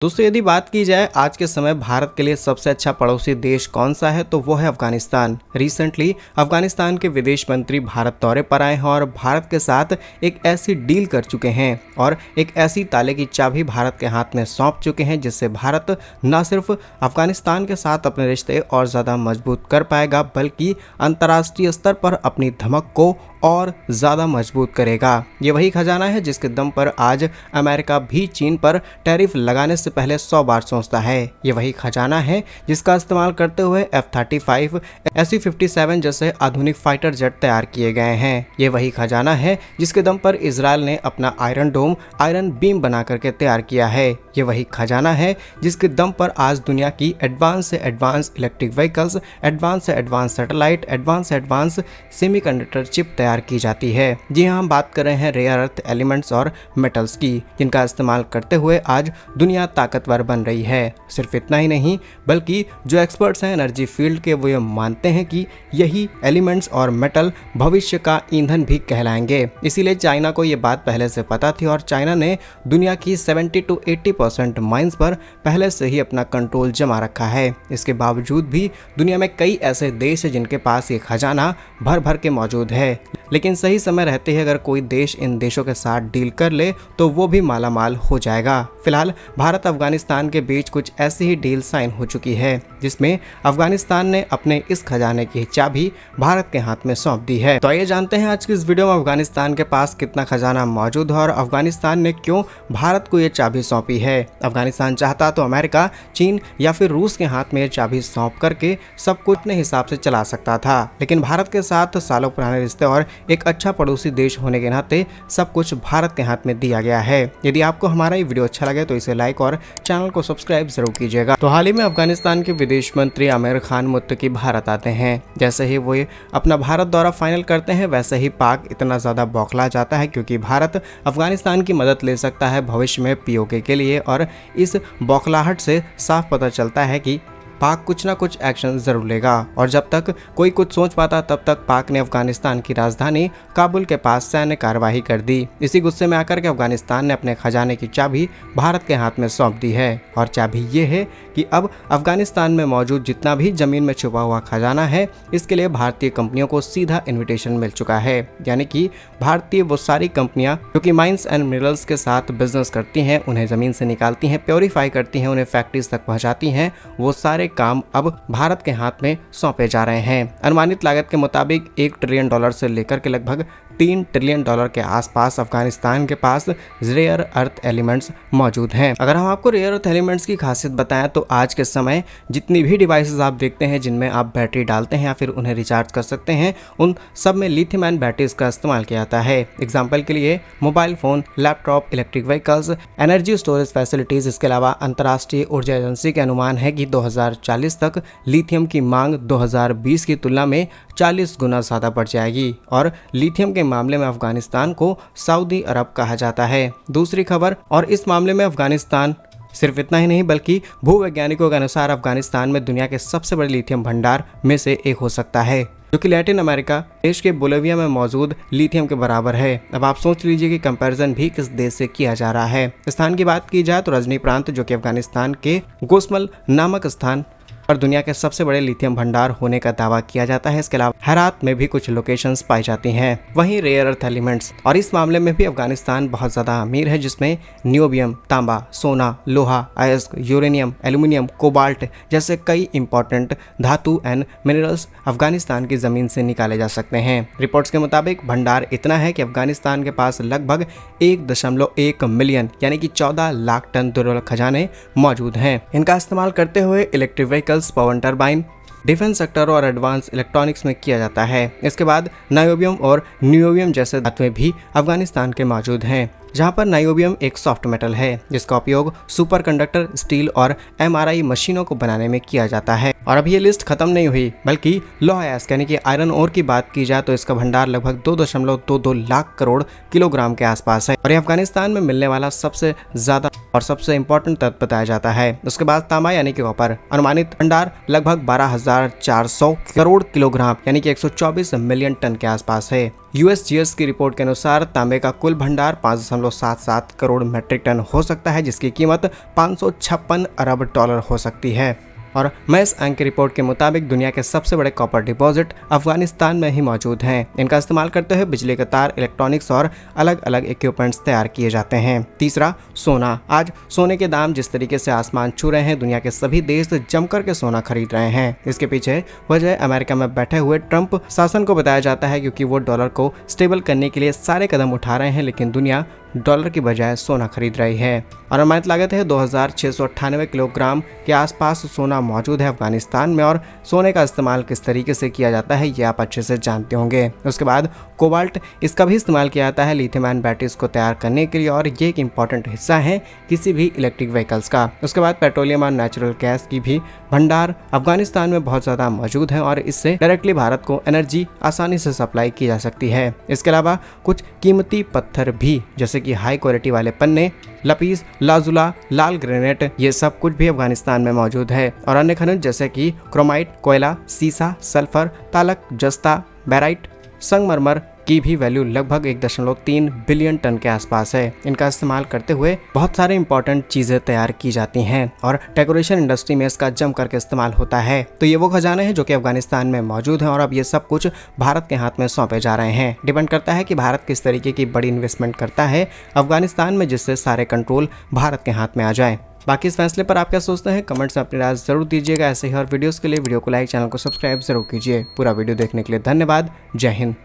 दोस्तों यदि बात की जाए आज के समय भारत के लिए सबसे अच्छा पड़ोसी देश कौन सा है तो वो है अफगानिस्तान। रिसेंटली अफगानिस्तान के विदेश मंत्री भारत दौरे पर आए हैं और भारत के साथ एक ऐसी डील कर चुके हैं और एक ऐसी ताले की चाबी भारत के हाथ में सौंप चुके हैं जिससे भारत न सिर्फ अफगानिस्तान के साथ अपने रिश्ते और ज़्यादा मजबूत कर पाएगा बल्कि अंतर्राष्ट्रीय स्तर पर अपनी धमक को और ज़्यादा मजबूत करेगा। ये वही खजाना है जिसके दम पर आज अमेरिका भी चीन पर टैरिफ लगाने से पहले 100 बार सोचता है। ये वही खजाना है जिसका इस्तेमाल करते हुए F-35, Su-57 जैसे आधुनिक फाइटर जेट तैयार किए गए हैं। ये वही खजाना है जिसके दम पर इजराइल ने अपना आयरन डोम, आयरन बीम बना करके तैयार किया है। ये वही खजाना है जिसके दम पर आज दुनिया की एडवांस से एडवांस इलेक्ट्रिक व्हीकल्स, एडवांस से एडवांस सैटेलाइट, एडवांस से एडवांस सेमीकंडक्टर चिप तैयार की जाती है। जी हाँ, हम बात कर रहे हैं रेयर अर्थ एलिमेंट्स और मेटल्स की, जिनका इस्तेमाल करते हुए आज दुनिया ताकतवर बन रही है। सिर्फ इतना ही नहीं बल्कि जो एक्सपर्ट्स हैं एनर्जी फील्ड के वो ये मानते हैं कि यही एलिमेंट्स और मेटल भविष्य का ईंधन भी कहलाएंगे। इसीलिए चाइना को ये बात पहले से पता थी और चाइना ने दुनिया की 70 to 80% माइंस पर पहले से ही अपना कंट्रोल जमा रखा है। इसके बावजूद भी दुनिया में कई ऐसे देश हैं जिनके पास ये खजाना भर भर के मौजूद है, लेकिन सही समय रहते ही अगर कोई देश इन देशों के साथ डील कर ले तो वो भी मालामाल हो जाएगा। फिलहाल भारत अफगानिस्तान के बीच कुछ ऐसी ही डील साइन हो चुकी है जिसमें अफगानिस्तान ने अपने इस खजाने की चाबी भारत के हाथ में सौंप दी है। तो आइए जानते हैं आज की इस वीडियो में अफगानिस्तान के पास कितना खजाना मौजूद है और अफगानिस्तान ने क्यों भारत को ये चाबी सौंपी है। अफगानिस्तान चाहता तो अमेरिका, चीन या फिर रूस के हाथ में ये चाबी सौंप करके सब कुछ अपने हिसाब से चला सकता था, लेकिन भारत के साथ सालों पुराने रिश्ते और एक अच्छा पड़ोसी देश होने के नाते सब कुछ भारत के हाथ में दिया गया है। यदि आपको हमारा ये वीडियो अच्छा लगे तो इसे लाइक और चैनल को सब्सक्राइब जरूर कीजिएगा। तो हाल ही में अफगानिस्तान के विदेश मंत्री आमिर खान मुत्तकी भारत आते हैं। जैसे ही वो अपना भारत दौरा फाइनल करते हैं वैसे ही पाक इतना ज़्यादा बौखला जाता है क्योंकि भारत अफगानिस्तान की मदद ले सकता है भविष्य में पीओके के लिए, और इस बौखलाहट से साफ पता चलता है कि पाक कुछ ना कुछ एक्शन जरूर लेगा। और जब तक कोई कुछ सोच पाता तब तक पाक ने अफगानिस्तान की राजधानी काबुल के पास सैन्य कार्रवाई कर दी। इसी गुस्से में आकर के अफगानिस्तान ने अपने खजाने की चाबी भारत के हाथ में सौंप दी है और चाबी ये है कि अब अफगानिस्तान में मौजूद जितना भी जमीन में छुपा हुआ खजाना है इसके लिए भारतीय कंपनियों को सीधा इन्विटेशन मिल चुका है। यानी कि भारतीय वो सारी कंपनियां जो कि माइंस एंड मिनरल्स के साथ बिजनेस करती हैं, उन्हें जमीन से निकालती हैं, प्योरीफाई करती हैं, उन्हें फैक्ट्रीज तक पहुंचाती हैं, वो सारे काम अब भारत के हाथ में सौंपे जा रहे हैं। अनुमानित लागत के मुताबिक $1 ट्रिलियन से लेकर के लगभग $3 ट्रिलियन के आसपास अफगानिस्तान के पास रेयर अर्थ एलिमेंट्स मौजूद हैं। अगर हम आपको रेयर अर्थ एलिमेंट्स की खासियत बताएं तो आज के समय जितनी भी डिवाइसेस आप देखते हैं जिनमें आप बैटरी डालते हैं या फिर उन्हें रिचार्ज कर सकते हैं, उन सब में लिथियम आयन बैटरीज का इस्तेमाल किया जाता है। एग्जाम्पल के लिए mobile phone, laptop, electric vehicles, energy storage facilities. इसके अलावा अंतर्राष्ट्रीय ऊर्जा एजेंसी के अनुमान है कि 2040 तक लिथियम की मांग 2020 की तुलना में 40 गुना ज़्यादा बढ़ जाएगी और लिथियम के मामले में अफगानिस्तान को सऊदी अरब कहा जाता है। दूसरी खबर, और इस मामले में अफगानिस्तान सिर्फ इतना ही नहीं बल्कि भूवैज्ञानिकों के अनुसार अफगानिस्तान में दुनिया के सबसे बड़े लिथियम भंडार में से एक हो सकता है, जो कि लैटिन अमेरिका देश के बोलिविया में मौजूद लिथियम के बराबर है। अब आप सोच लीजिए कि कंपैरिजन भी किस देश से किया जा रहा है। स्थान की बात की जाए तो रजनी प्रांत, जो कि अफगानिस्तान के गोसमल नामक स्थान पर दुनिया के सबसे बड़े लिथियम भंडार होने का दावा किया जाता है। इसके अलावा हेरात में भी कुछ लोकेशंस पाई जाती हैं। वहीं रेयर अर्थ एलिमेंट्स, और इस मामले में भी अफगानिस्तान बहुत ज़्यादा अमीर है, जिसमें नियोबियम, तांबा, सोना, लोहा, अयस्क, यूरेनियम, एल्यूमिनियम, कोबाल्ट जैसे कई इंपॉर्टेंट धातु एंड मिनरल्स अफगानिस्तान की ज़मीन से निकाले जा सकते हैं। रिपोर्ट्स के मुताबिक भंडार इतना है कि अफगानिस्तान के पास लगभग 1.1 मिलियन यानी कि 14 लाख टन दुर्लभ खजाने मौजूद हैं। इनका इस्तेमाल करते हुए इलेक्ट्रिक व्हीकल्स, पवन टरबाइन, डिफेंस सेक्टर और एडवांस इलेक्ट्रॉनिक्स में किया जाता है। इसके बाद नायोबियम और नियोबियम जैसे धातुएं भी अफगानिस्तान के मौजूद हैं, जहां पर नायोबियम एक सॉफ्ट मेटल है जिसका उपयोग सुपर कंडक्टर, स्टील और MRI मशीनों को बनाने में किया जाता है। और अब ये लिस्ट खत्म नहीं हुई बल्कि लोहा अयस्क यानी कि आयरन ओर की बात की जाए तो इसका भंडार लगभग 2.22 लाख करोड़ किलोग्राम के आसपास है और ये अफगानिस्तान में मिलने वाला सबसे ज्यादा और सबसे इम्पोर्टेंट तत्व बताया जाता है। उसके बाद तांबा यानी कि कॉपर, अनुमानित भंडार लगभग 12,400 करोड़ किलोग्राम यानी कि 124 मिलियन टन के आसपास है। USGS की रिपोर्ट के अनुसार तांबे का कुल भंडार 5.77 करोड़ मीट्रिक टन हो सकता है, जिसकी कीमत 556 अरब डॉलर हो सकती है। और मैस अंक की रिपोर्ट के मुताबिक दुनिया के सबसे बड़े कॉपर डिपॉजिट अफगानिस्तान में ही मौजूद हैं। इनका इस्तेमाल करते हुए बिजली के तार, इलेक्ट्रॉनिक्स और अलग अलग इक्विपमेंट्स तैयार किए जाते हैं। तीसरा, सोना। आज सोने के दाम जिस तरीके से आसमान छू रहे हैं, दुनिया के सभी देश जमकर के सोना खरीद रहे हैं। इसके पीछे वजह अमेरिका में बैठे हुए ट्रंप शासन को बताया जाता है, क्योंकि वो डॉलर को स्टेबल करने के लिए सारे कदम उठा रहे हैं, लेकिन दुनिया डॉलर की बजाय सोना खरीद रही है। और अनुमानित लागत है 2698 किलोग्राम के आसपास सोना मौजूद है अफगानिस्तान में। और सोने का इस्तेमाल किस तरीके से किया जाता है ये आप अच्छे से जानते होंगे। उसके बाद कोबाल्ट, इसका भी इस्तेमाल किया जाता है लिथियम आयन बैटरीज को तैयार करने के लिए, और ये एक इंपॉर्टेंट हिस्सा है किसी भी इलेक्ट्रिक व्हीकल्स का। उसके बाद पेट्रोलियम और नेचुरल गैस की भी भंडार अफगानिस्तान में बहुत ज़्यादा मौजूद है, और इससे डायरेक्टली भारत को एनर्जी आसानी से सप्लाई की जा सकती है। इसके अलावा कुछ कीमती पत्थर भी, जैसे कि हाई क्वालिटी वाले पन्ने, लपीस, लाजुला, लाल ग्रेनाइट, ये सब कुछ भी अफगानिस्तान में मौजूद है। और अन्य खनिज जैसे कि क्रोमाइट, कोयला, सीसा, सल्फर, तालक, जस्ता, बैराइट, संगमरमर की भी वैल्यू लगभग 1.3 बिलियन टन के आसपास है। इनका इस्तेमाल करते हुए बहुत सारे इंपॉर्टेंट चीजें तैयार की जाती हैं, और डेकोरेशन इंडस्ट्री में इसका जम करके इस्तेमाल होता है। तो ये वो खजाने हैं जो कि अफगानिस्तान में मौजूद हैं, और अब ये सब कुछ भारत के हाथ में सौंपे जा रहे हैं। डिपेंड करता है कि भारत किस तरीके की बड़ी इन्वेस्टमेंट करता है अफगानिस्तान में, जिससे सारे कंट्रोल भारत के हाथ में आ जाए। बाकी इस फैसले पर आप क्या सोचते हैं, कमेंट्स में अपनी राय जरूर दीजिएगा। ऐसे ही और वीडियोस के लिए वीडियो को लाइक, चैनल को सब्सक्राइब जरूर कीजिए। पूरा वीडियो देखने के लिए धन्यवाद। जय हिंद।